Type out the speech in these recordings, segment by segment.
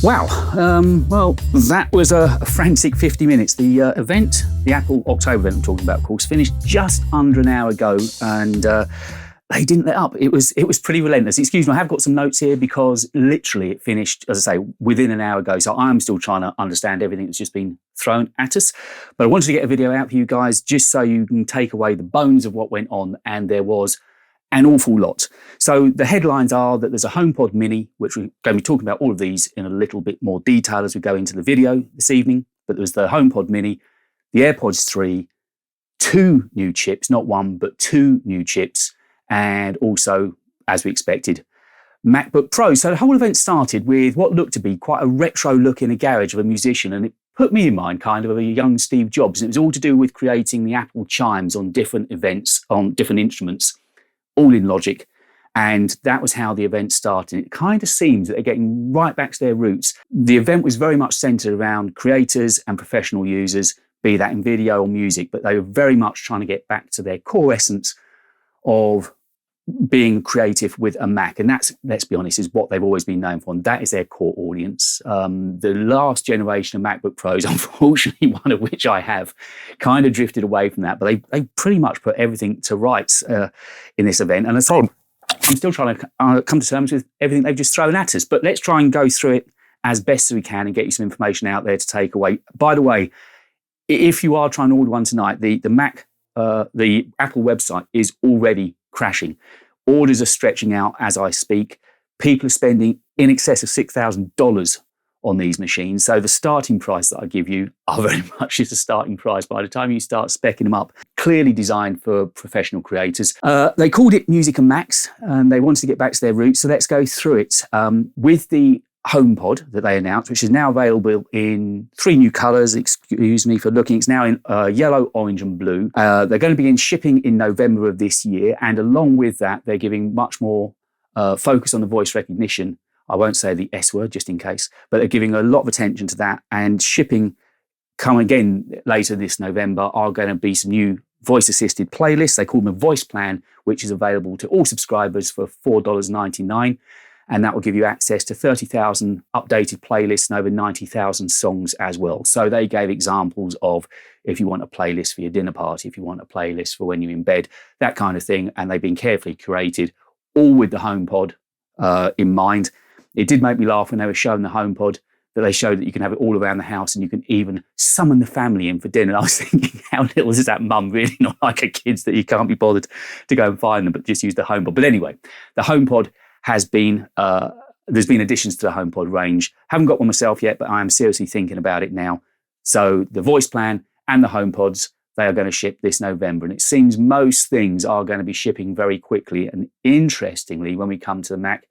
Wow, well, that was a frantic 50 minutes. The event, the Apple October event I'm talking about, of course, finished just under an hour ago, and they didn't let up. It was pretty relentless. Excuse me, I have got some notes here because literally it finished, as I say, within an hour ago. So I'm still trying to understand everything that's just been thrown at us. But I wanted to get a video out for you guys just so you can take away the bones of what went on, and there was an awful lot. So the headlines are that there's a HomePod Mini, which we're going to be talking about all of these in a little bit more detail as we go into the video this evening. But there's the HomePod Mini, the AirPods 3, 2 new chips, not one, but 2 new chips, and also, as we expected, MacBook Pro. So the whole event started with what looked to be quite a retro look in a garage of a musician, and it put me in mind kind of a young Steve Jobs. And it was all to do with creating the Apple chimes on different events, on different instruments, all in Logic. And that was how the event started. It kind of seems that they're getting right back to their roots. The event was very much centered around creators and professional users, be that in video or music, but they were very much trying to get back to their core essence of being creative with a Mac. And that's, let's be honest, is what they've always been known for. And that is their core audience. The last generation of MacBook Pros, unfortunately, one of which I have, kind of drifted away from that. But they pretty much put everything to rights in this event. And as I'm still trying to come to terms with everything they've just thrown at us. But let's try and go through it as best as we can and get you some information out there to take away. By the way, if you are trying to order one tonight, the Apple website is already crashing. Orders are stretching out as I speak. People are spending in excess of $6,000 on these machines. So the starting price that I give you are very much just a starting price. By the time you start speccing them up, clearly designed for professional creators. They called it Music and Macs, and they wanted to get back to their roots. So let's go through it. With the HomePod that they announced, which is now available in 3 new colors, excuse me for looking. It's now in yellow, orange and blue. They're going to begin shipping in November of this year. And along with that, they're giving much more focus on the voice recognition. I won't say the S word just in case, but they're giving a lot of attention to that. And shipping come again later this November are going to be some new voice-assisted playlists. They call them a voice plan, which is available to all subscribers for $4.99. And that will give you access to 30,000 updated playlists and over 90,000 songs as well. So they gave examples of if you want a playlist for your dinner party, if you want a playlist for when you're in bed, that kind of thing. And they've been carefully curated, all with the HomePod in mind. It did make me laugh when they were showing the HomePod, that they showed that you can have it all around the house and you can even summon the family in for dinner. And I was thinking, how little is that mum really not like her kids that you can't be bothered to go and find them, but just use the HomePod. But anyway, the HomePod has been, there's been additions to the HomePod range. Haven't got one myself yet, but I am seriously thinking about it now. So the voice plan and the HomePods, they are going to ship this November. And it seems most things are going to be shipping very quickly. And interestingly, when we come to the Mac,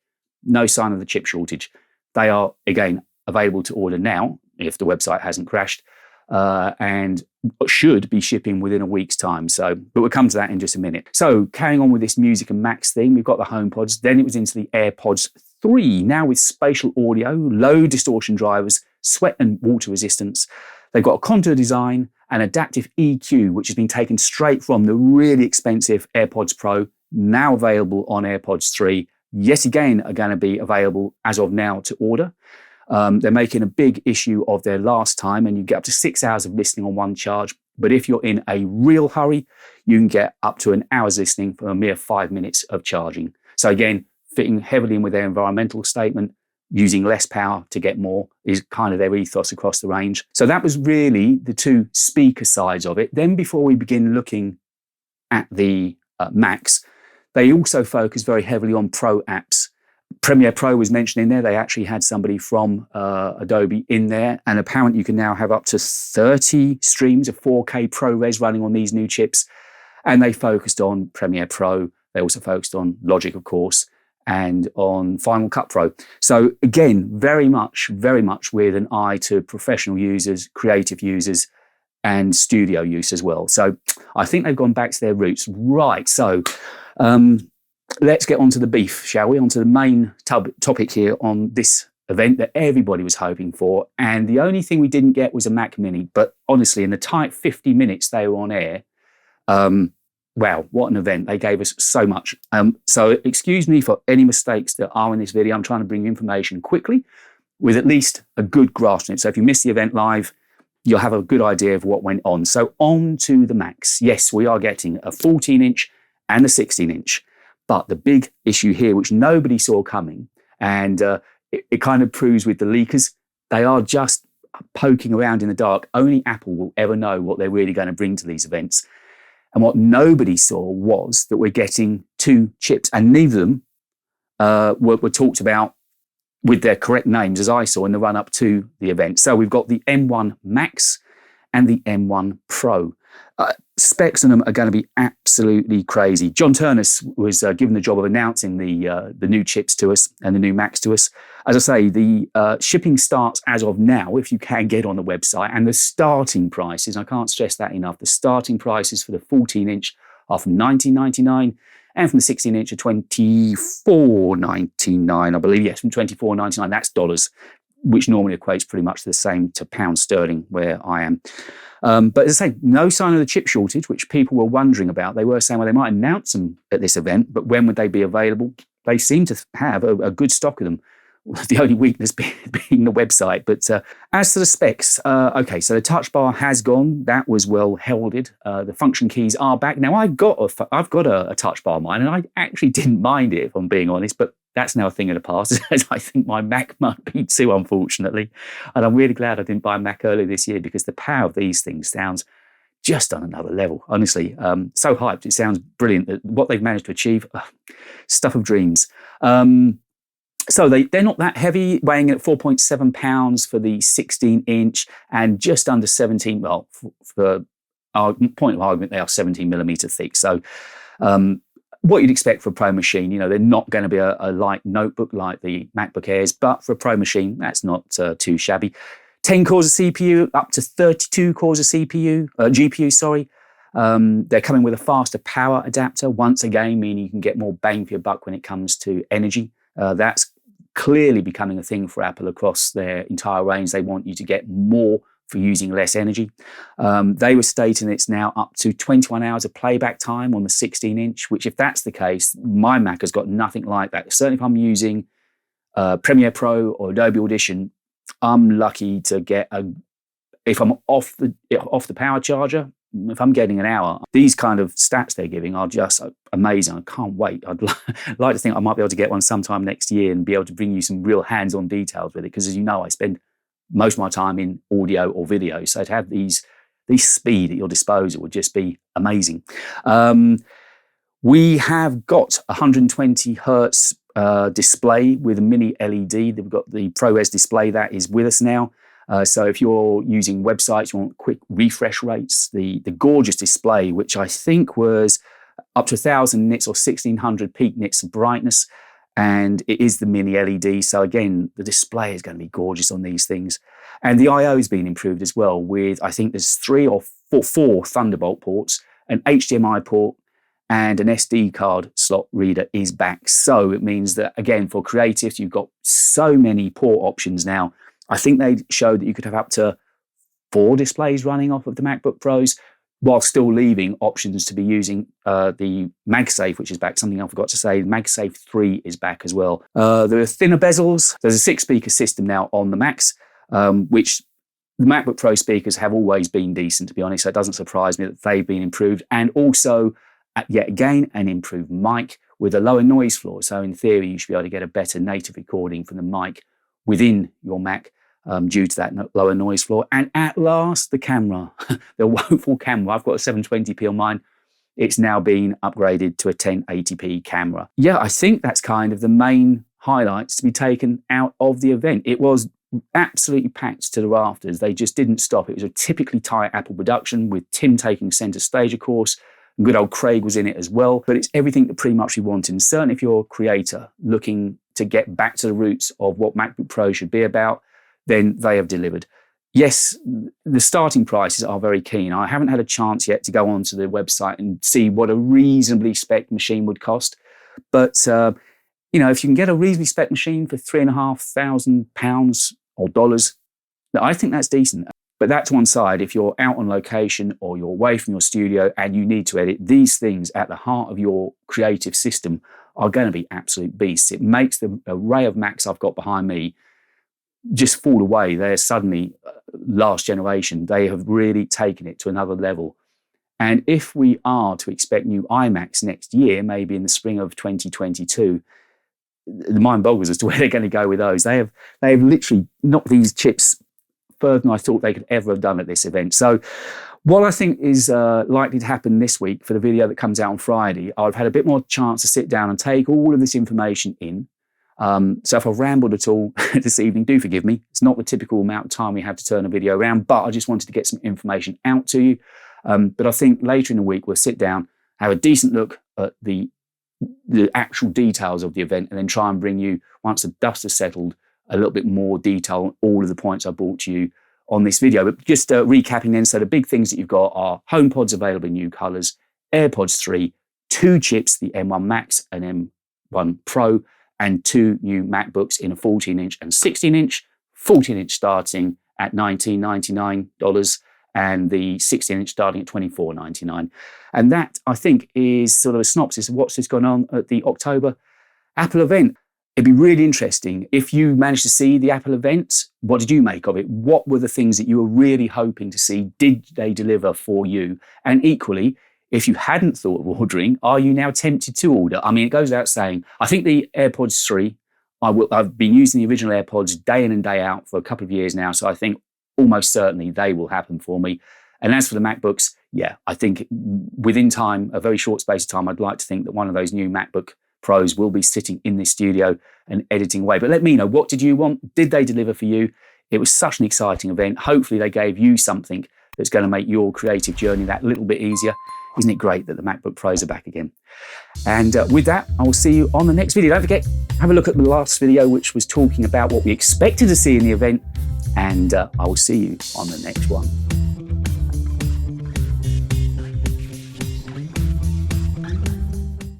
no sign of the chip shortage. They are, again, available to order now, if the website hasn't crashed, and should be shipping within a week's time. So, but we'll come to that in just a minute. So carrying on with this music and Macs theme, we've got the HomePods. Then it was into the AirPods 3, now with spatial audio, low distortion drivers, sweat and water resistance. They've got a contour design and adaptive EQ, which has been taken straight from the really expensive AirPods Pro, now available on AirPods 3. Yet again, are going to be available as of now to order. They're making a big issue of their last time, and you get up to 6 hours of listening on one charge. But if you're in a real hurry, you can get up to an hour's listening for a mere 5 minutes of charging. So again, fitting heavily in with their environmental statement, using less power to get more is kind of their ethos across the range. So that was really the 2 speaker sides of it. Then before we begin looking at the Macs, they also focus very heavily on Pro apps. Premiere Pro was mentioned in there. They actually had somebody from Adobe in there. And apparently you can now have up to 30 streams of 4K ProRes running on these new chips. And they focused on Premiere Pro. They also focused on Logic, of course, and on Final Cut Pro. So again, very much with an eye to professional users, creative users, and studio use as well. So I think they've gone back to their roots. Right, so let's get on to the beef, shall we? On to the main topic here on this event that everybody was hoping for. And the only thing we didn't get was a Mac Mini. But honestly, in the tight 50 minutes they were on air, wow, what an event. They gave us so much. So excuse me for any mistakes that are in this video. I'm trying to bring you information quickly. with at least a good grasp on it. So if you miss the event live, you'll have a good idea of what went on. So on to the Macs. Yes, we are getting a 14-inch and a 16-inch. But the big issue here, which nobody saw coming, and it kind of proves with the leakers, they are just poking around in the dark. Only Apple will ever know what they're really going to bring to these events. And what nobody saw was that we're getting 2 chips, and neither of them were talked about with their correct names, as I saw in the run-up to the event. So we've got the M1 Max and the M1 Pro. Specs on them are going to be absolutely crazy. John Turnus was given the job of announcing the new chips to us and the new Macs to us. As I say, the shipping starts as of now, if you can get on the website, and the starting prices, I can't stress that enough, the starting prices for the 14-inch are from $19.99, and from the 16-inch are $24.99, I believe. Yes, from $24.99. That's dollars, which normally equates pretty much the same to pound sterling where I am. But as I say, no sign of the chip shortage, which people were wondering about. They were saying, well, they might announce them at this event, but when would they be available? They seem to have a good stock of them. The only weakness being the website. But as to the specs, okay, so the touch bar has gone. That was well heralded. The function keys are back. Now, I've got a touch bar on mine, and I actually didn't mind it, if I'm being honest, but that's now a thing of the past, as I think my Mac might be too, unfortunately. And I'm really glad I didn't buy a Mac earlier this year, because the power of these things sounds just on another level. Honestly, so hyped. It sounds brilliant. What they've managed to achieve, stuff of dreams. So they're not that heavy, weighing at 4.7 pounds for the 16-inch and just under 17, well, for our point of argument, they are 17 millimeter thick. So what you'd expect for a Pro machine, they're not going to be a light notebook like the MacBook Airs, but for a Pro machine, that's not too shabby. 10 cores of CPU, up to 32 cores of GPU, sorry. They're coming with a faster power adapter, once again, meaning you can get more bang for your buck when it comes to energy. That's clearly becoming a thing for Apple across their entire range. They want you to get more for using less energy. They were stating it's now up to 21 hours of playback time on the 16-inch, which, if that's the case, my Mac has got nothing like that. Certainly if I'm using Premiere Pro or Adobe Audition, I'm lucky to get if I'm off the power charger, if I'm getting an hour. These kind of stats they're giving are just amazing. I can't wait. I'd like to think I might be able to get one sometime next year and be able to bring you some real hands-on details with it, because, as you know, I spend most of my time in audio or video. So to have these speed at your disposal would just be amazing. We have got 120 hertz display with a mini LED. They've got the ProRes Display that is with us now. So if you're using websites, you want quick refresh rates, the gorgeous display, which I think was up to 1,000 nits or 1,600 peak nits of brightness, and it is the mini LED. So again, the display is going to be gorgeous on these things. And the I/O has been improved as well, with, I think there's 3 or 4 Thunderbolt ports, an HDMI port, and an SD card slot reader is back. So it means that, again, for creatives, you've got so many port options now. I think they showed that you could have up to 4 displays running off of the MacBook Pros, while still leaving options to be using the MagSafe, which is back. Something I forgot to say, MagSafe 3 is back as well. There are thinner bezels. There's a 6-speaker system now on the Macs, which the MacBook Pro speakers have always been decent, to be honest. So it doesn't surprise me that they've been improved. And also, yet again, an improved mic with a lower noise floor. So in theory, you should be able to get a better native recording from the mic within your Mac, due to that lower noise floor. And at last, the camera, the woeful camera. I've got a 720p on mine. It's now been upgraded to a 1080p camera. Yeah, I think that's kind of the main highlights to be taken out of the event. It was absolutely packed to the rafters. They just didn't stop. It was a typically tight Apple production, with Tim taking center stage, of course. Good old Craig was in it as well. But it's everything that pretty much we wanted. And certainly if you're a creator looking to get back to the roots of what MacBook Pro should be about, then they have delivered. Yes, the starting prices are very keen. I haven't had a chance yet to go onto the website and see what a reasonably spec machine would cost. But, if you can get a reasonably spec machine for £3,500 or dollars, I think that's decent. But that's one side. If you're out on location or you're away from your studio and you need to edit, these things at the heart of your creative system are going to be absolute beasts. It makes the array of Macs I've got behind me just fall away. They're suddenly last generation. They have really taken it to another level. And if we are to expect new iMacs next year, maybe in the spring of 2022, the mind boggles as to where they're going to go with those. They have literally knocked these chips further than I thought they could ever have done at this event. So what I think is likely to happen this week for the video that comes out on Friday, I've had a bit more chance to sit down and take all of this information in. So if I've rambled at all this evening, do forgive me. It's not the typical amount of time we have to turn a video around, but I just wanted to get some information out to you. But I think later in the week, we'll sit down, have a decent look at the actual details of the event, and then try and bring you, once the dust has settled, a little bit more detail on all of the points I brought to you on this video. But just recapping then, so the big things that you've got are HomePods available in new colours, AirPods 3, 2 chips, the M1 Max and M1 Pro, and 2 new MacBooks in a 14-inch and 16-inch, 14-inch starting at $19.99, and the 16-inch starting at $24.99. And that, I think, is sort of a synopsis of what's just gone on at the October Apple event. It'd be really interesting if you managed to see the Apple event. What did you make of it? What were the things that you were really hoping to see? Did they deliver for you? And equally, if you hadn't thought of ordering, are you now tempted to order? I mean, it goes without saying, I think the AirPods 3, I've been using the original AirPods day in and day out for a couple of years now, so I think almost certainly they will happen for me. And as for the MacBooks, yeah, I think within time, a very short space of time, I'd like to think that one of those new MacBook Pros will be sitting in this studio and editing away. But let me know, what did you want? Did they deliver for you? It was such an exciting event. Hopefully they gave you something that's going to make your creative journey that little bit easier. Isn't it great that the MacBook Pros are back again? And with that, I will see you on the next video. Don't forget, have a look at the last video, which was talking about what we expected to see in the event. And I will see you on the next one.